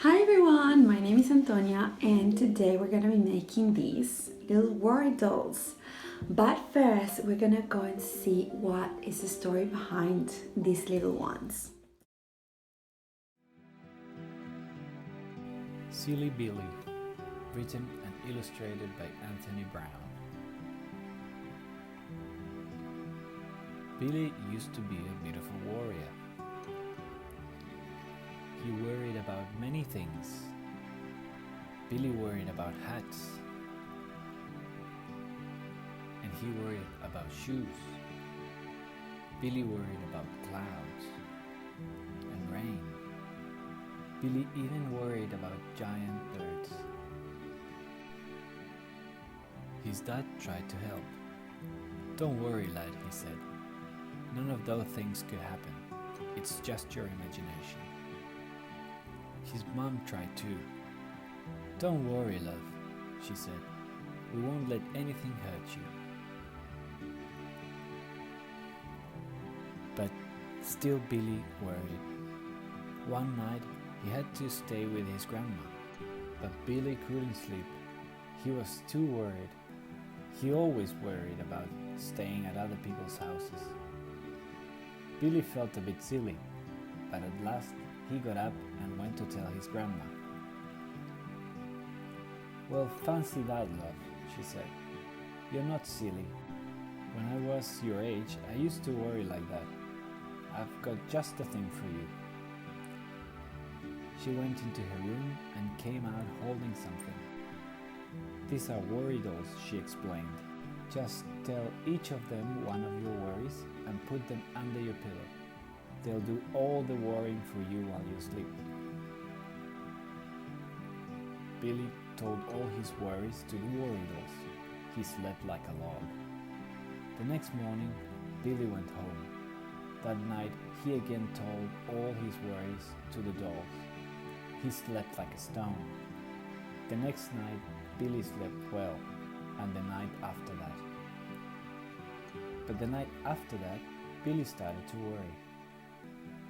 Hi everyone, my name is Antonia and today we're gonna be making these little worry dolls. But first we're gonna go and see what is the story behind these little ones. Silly Billy, written and illustrated by Anthony Brown. Billy used to be a beautiful warrior. He worried about many things. Billy worried about hats, and he worried about shoes. Billy worried about clouds and rain. Billy even worried about giant birds. His dad tried to help. "Don't worry, lad," he said. "None of those things could happen. It's just your imagination." His mom tried too. "Don't worry, love," she said. "We won't let anything hurt you." But still Billy worried. One night he had to stay with his grandma, but Billy couldn't sleep. He was too worried. He always worried about staying at other people's houses. Billy felt a bit silly, but at last he got up and went to tell his grandma. "Well, fancy that, love," she said. "You're not silly. When I was your age, I used to worry like that. I've got just the thing for you." She went into her room and came out holding something. "These are worry dolls," she explained. "Just tell each of them one of your worries and put them under your pillow. They'll do all the worrying for you while you sleep." Billy told all his worries to the worry dolls. He slept like a log. The next morning, Billy went home. That night, he again told all his worries to the dolls. He slept like a stone. The next night, Billy slept well, and the night after that. But the night after that, Billy started to worry.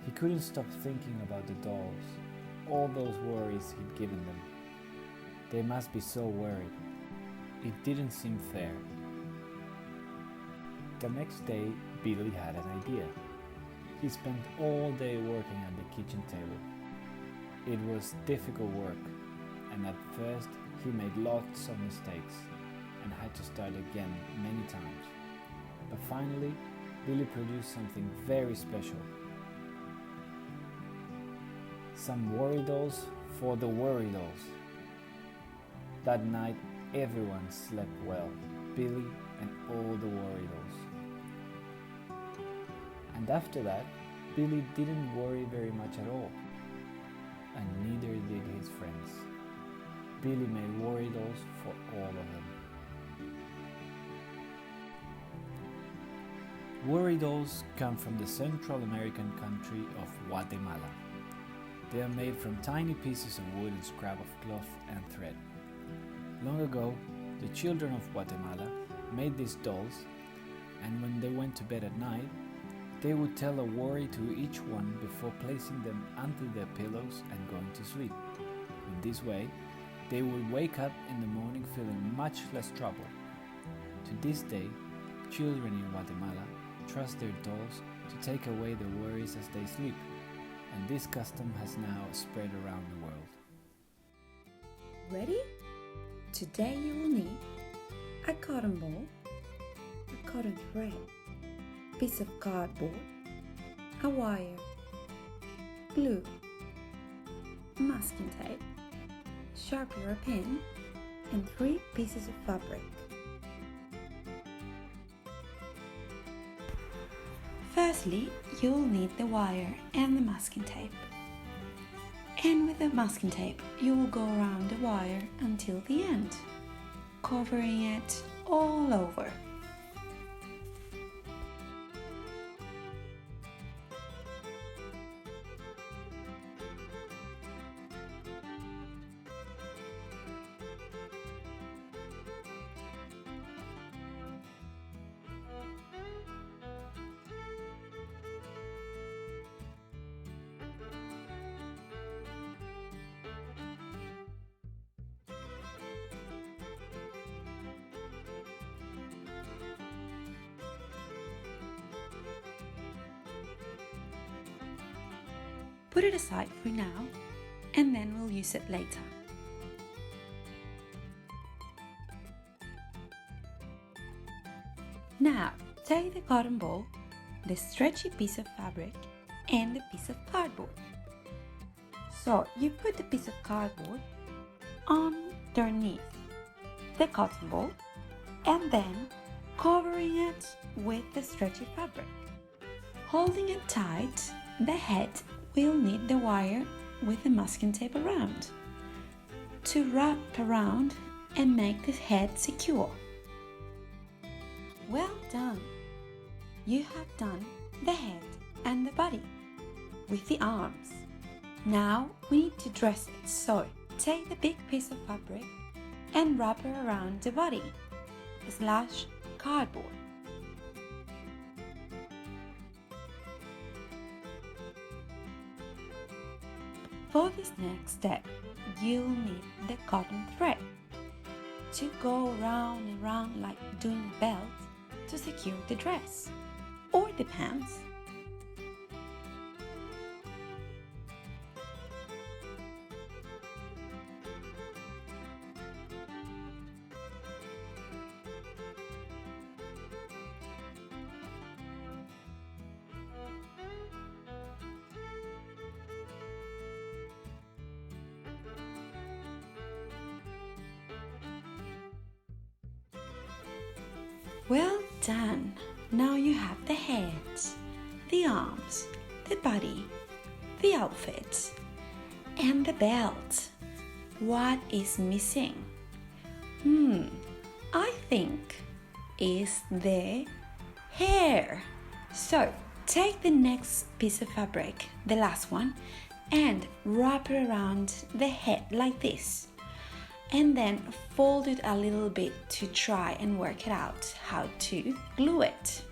He couldn't stop thinking about the dolls, all those worries he'd given them. They must be so worried. It didn't seem fair. The next day, Billy had an idea. He spent all day working at the kitchen table. It was difficult work, and at first he made lots of mistakes and had to start again many times. But finally, Billy produced something very special. Some worry dolls for the worry dolls. That night, everyone slept well, Billy and all the worry dolls. And after that, Billy didn't worry very much at all, and neither did his friends. Billy made worry dolls for all of them. Worry dolls come from the Central American country of Guatemala. They are made from tiny pieces of wood and scrap of cloth and thread. Long ago, the children of Guatemala made these dolls, and when they went to bed at night, they would tell a worry to each one before placing them under their pillows and going to sleep. In this way, they would wake up in the morning feeling much less trouble. To this day, children in Guatemala trust their dolls to take away their worries as they sleep, and this custom has now spread around the world. Ready? Today you will need a cotton ball, a cotton thread, piece of cardboard, a wire, glue, masking tape, sharpener pen, and 3 pieces of fabric. Firstly, you will need the wire and the masking tape. And with the masking tape, you will go around the wire until the end, covering it all over. Put it aside for now, and then we'll use it later. Now, take the cotton ball, the stretchy piece of fabric, and the piece of cardboard. So you put the piece of cardboard underneath the cotton ball and then covering it with the stretchy fabric. Holding it tight, the head will need the wire with the masking tape around to wrap around and make the head secure. Well done! You have done the head and the body with the arms. Now we need to dress it, so take the big piece of fabric and wrap it around the body / cardboard. For this next step, you'll need the cotton thread to go round and round like doing a belt to secure the dress or the pants. Well done! Now you have the head, the arms, the body, the outfit, and the belt. What is missing? I think is the hair. So take the next piece of fabric, the last one, and wrap it around the head like this. And then fold it a little bit to try and work it out how to glue it.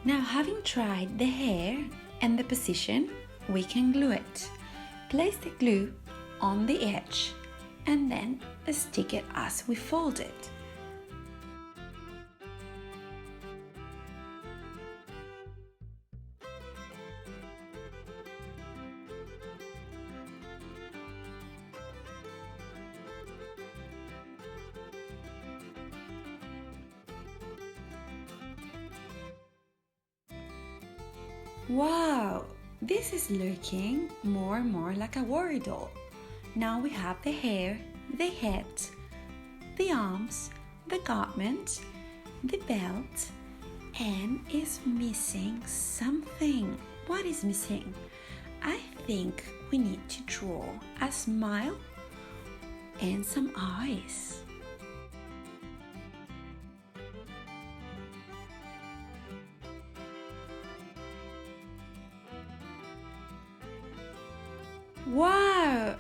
Now, having tried the hair and the position, we can glue it. Place the glue on the edge and then stick it as we fold it. Wow, this is looking more and more like a worry doll. Now we have the hair, the head, the arms, the garment, the belt, and is missing something. What is missing? I think we need to draw a smile and some eyes. Wow,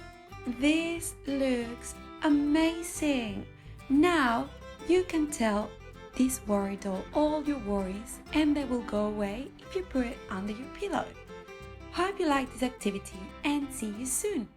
this looks amazing! Now you can tell this worry doll all your worries and they will go away if you put it under your pillow. Hope you like this activity and see you soon!